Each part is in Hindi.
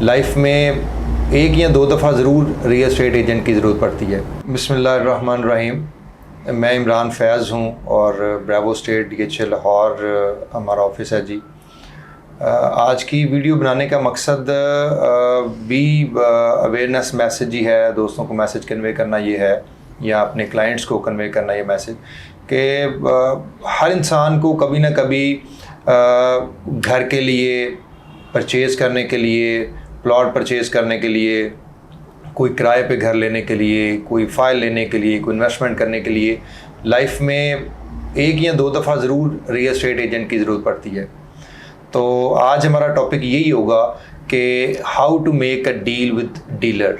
लाइफ में एक या दो दफ़ा ज़रूर रियल एस्टेट एजेंट की ज़रूरत पड़ती है। बिस्मिल्लाहिर्रहमानिर्रहीम। मैं इमरान फैज़ हूँ और ब्रावो स्टेट DHA लाहौर हमारा ऑफिस है जी। आज की वीडियो बनाने का मकसद भी अवेयरनेस मैसेज ही है, दोस्तों को मैसेज कन्वे करना ये है या अपने क्लाइंट्स को कन्वे करना ये मैसेज कि हर इंसान को कभी ना कभी घर के लिए परचेज़ करने के लिए, प्लॉट परचेज़ करने के लिए, कोई किराए पे घर लेने के लिए, कोई फ़ाइल लेने के लिए, कोई इन्वेस्टमेंट करने के लिए लाइफ में एक या दो दफ़ा ज़रूर रियल एस्टेट एजेंट की ज़रूरत पड़ती है। तो आज हमारा टॉपिक यही होगा कि how to make a deal with dealer,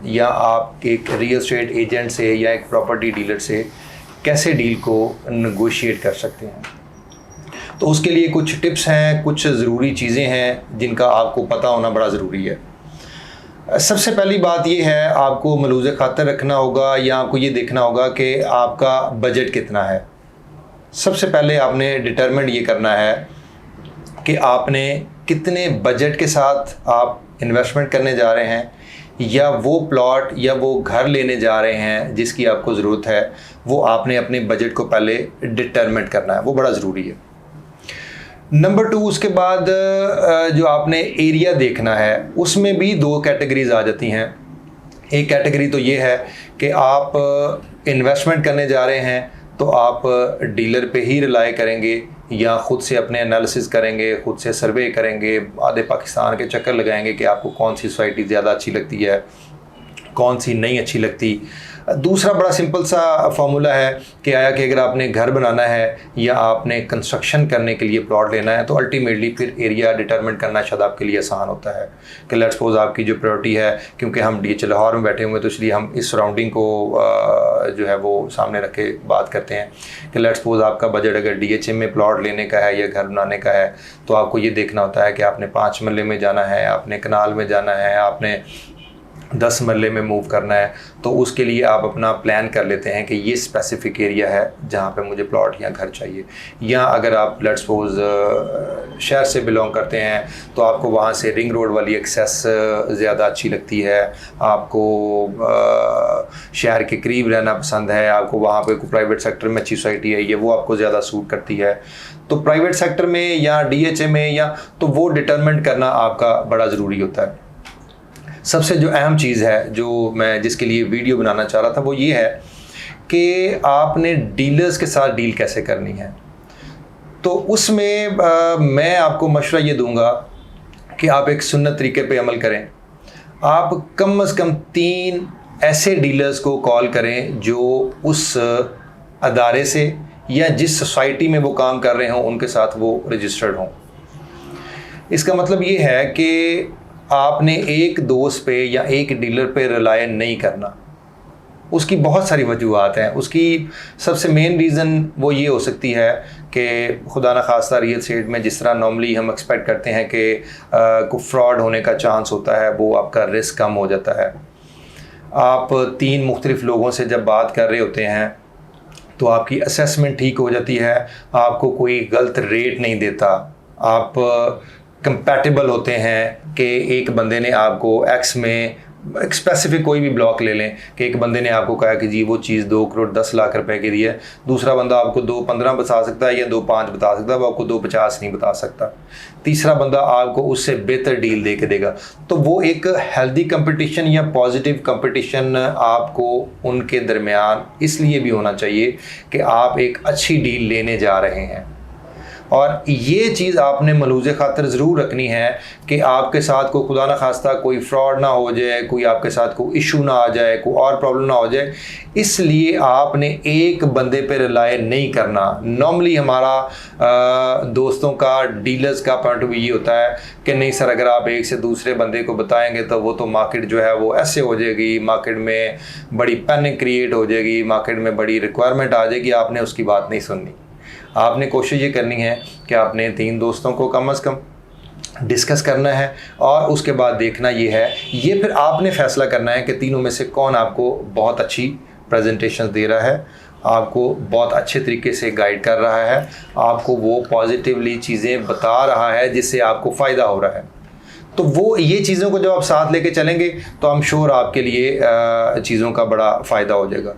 या आप एक रियल एस्टेट एजेंट से या एक प्रॉपर्टी डीलर से कैसे डील को नेगोशिएट कर सकते हैं। तो उसके लिए कुछ टिप्स हैं, कुछ ज़रूरी चीज़ें हैं जिनका आपको पता होना बड़ा ज़रूरी है। सबसे पहली बात ये है, आपको मलूज़ खातर रखना होगा या आपको ये देखना होगा कि आपका बजट कितना है। सबसे पहले आपने डिटरमिन ये करना है कि आपने कितने बजट के साथ आप इन्वेस्टमेंट करने जा रहे हैं, या वो प्लॉट या वो घर लेने जा रहे हैं जिसकी आपको ज़रूरत है, वो आपने अपने बजट को पहले डिटरमिन करना है, वो बड़ा ज़रूरी है। नंबर 2, उसके बाद जो आपने एरिया देखना है, उसमें भी दो कैटेगरीज आ जाती हैं। एक कैटेगरी तो ये है कि आप इन्वेस्टमेंट करने जा रहे हैं तो आप डीलर पे ही रिलाई करेंगे या ख़ुद से अपने एनालिसिस करेंगे, ख़ुद से सर्वे करेंगे, आधे पाकिस्तान के चक्कर लगाएंगे कि आपको कौन सी सोसाइटी ज़्यादा अच्छी लगती है, कौन सी नहीं अच्छी लगती। दूसरा बड़ा सिंपल सा फार्मूला है कि आया कि अगर आपने घर बनाना है या आपने कंस्ट्रक्शन करने के लिए प्लॉट लेना है तो अल्टीमेटली फिर एरिया डिटरमिन करना शायद आपके लिए आसान होता है कि लेट्स सपोज आपकी जो प्रायोरिटी है, क्योंकि हम DHA लाहौर में बैठे हुए हैं तो इसलिए हम इस सराउंडिंग को जो है वो सामने रख के बात करते हैं कि लेट्स सपोज आपका बजट अगर DHA में प्लॉट लेने का है या घर बनाने का है तो आपको ये देखना होता है कि आपने 5 मरले में जाना है, आपने कनाल में जाना है, आपने 10 मरले में मूव करना है। तो उसके लिए आप अपना प्लान कर लेते हैं कि ये स्पेसिफिक एरिया है जहाँ पे मुझे प्लॉट या घर चाहिए। या अगर आप लेट्स सपोज शहर से बिलोंग करते हैं तो आपको वहाँ से रिंग रोड वाली एक्सेस ज़्यादा अच्छी लगती है, आपको शहर के करीब रहना पसंद है, आपको वहाँ पे कोई प्राइवेट सेक्टर में अच्छी सोसाइटी है, ये वो आपको ज़्यादा सूट करती है। तो प्राइवेट सेक्टर में या DHA में या तो वो डिटरमिन करना आपका बड़ा ज़रूरी होता है। सबसे जो अहम चीज़ है जो मैं जिसके लिए वीडियो बनाना चाह रहा था वो ये है कि आपने डीलर्स के साथ डील कैसे करनी है। तो उसमें मैं आपको मशवरा ये दूंगा कि आप एक सुन्नत तरीके पे अमल करें। आप कम से कम 3 ऐसे डीलर्स को कॉल करें जो उस अदारे से या जिस सोसाइटी में वो काम कर रहे हों उनके साथ वो रजिस्टर्ड हों। इसका मतलब ये है कि आपने एक दोस्त पे या एक डीलर पे रिलाय नहीं करना। उसकी बहुत सारी वजूहत हैं। उसकी सबसे मेन रीज़न वो ये हो सकती है कि खुदा न खास्ता रियल एस्टेट में जिस तरह नॉर्मली हम एक्सपेक्ट करते हैं कि कोई फ्रॉड होने का चांस होता है, वो आपका रिस्क कम हो जाता है। आप 3 मुख्तलिफ लोगों से जब बात कर रहे होते हैं तो आपकी असेसमेंट ठीक हो जाती है, आपको कोई गलत रेट नहीं देता, आप कंपैटिबल होते हैं कि एक बंदे ने आपको X में एक स्पेसिफिक कोई भी ब्लॉक ले लें कि एक बंदे ने आपको कहा कि जी वो चीज़ 2 करोड़ 10 लाख रुपए की दी है, दूसरा बंदा आपको 2.15 बता सकता है या 2.5 बता सकता है, वो आपको 2.50 नहीं बता सकता, तीसरा बंदा आपको उससे बेहतर डील दे के देगा। तो वो एक हेल्दी कंपटीशन या पॉजिटिव कंपटीशन आपको उनके दरमियान इसलिए भी होना चाहिए कि आप एक अच्छी डील लेने जा रहे हैं। और ये चीज़ आपने मलूज़ खातर ज़रूर रखनी है कि आपके साथ को खुदा न खास्ता कोई फ्रॉड ना हो जाए, कोई आपके साथ कोई इशू ना आ जाए, कोई और प्रॉब्लम ना हो जाए, इसलिए आपने एक बंदे पे रिलाय नहीं करना। नॉर्मली हमारा दोस्तों का, डीलर्स का पॉइंट ऑफ व्यू ये होता है कि नहीं सर, अगर आप एक से दूसरे बंदे को बताएंगे तो वो तो मार्केट जो है वो ऐसे हो जाएगी, मार्केट में बड़ी पैनिक क्रिएट हो जाएगी, मार्केट में बड़ी रिक्वायरमेंट आ जाएगी। आपने उसकी बात नहीं सुननी। आपने कोशिश ये करनी है कि आपने 3 दोस्तों को कम से कम डिस्कस करना है और उसके बाद देखना ये है, ये फिर आपने फैसला करना है कि तीनों में से कौन आपको बहुत अच्छी प्रेजेंटेशन दे रहा है, आपको बहुत अच्छे तरीके से गाइड कर रहा है, आपको वो पॉजिटिवली चीज़ें बता रहा है जिससे आपको फ़ायदा हो रहा है। तो वो ये चीज़ों को जब आप साथ लेके चलेंगे तो आई एम श्योर आपके लिए चीज़ों का बड़ा फ़ायदा हो जाएगा।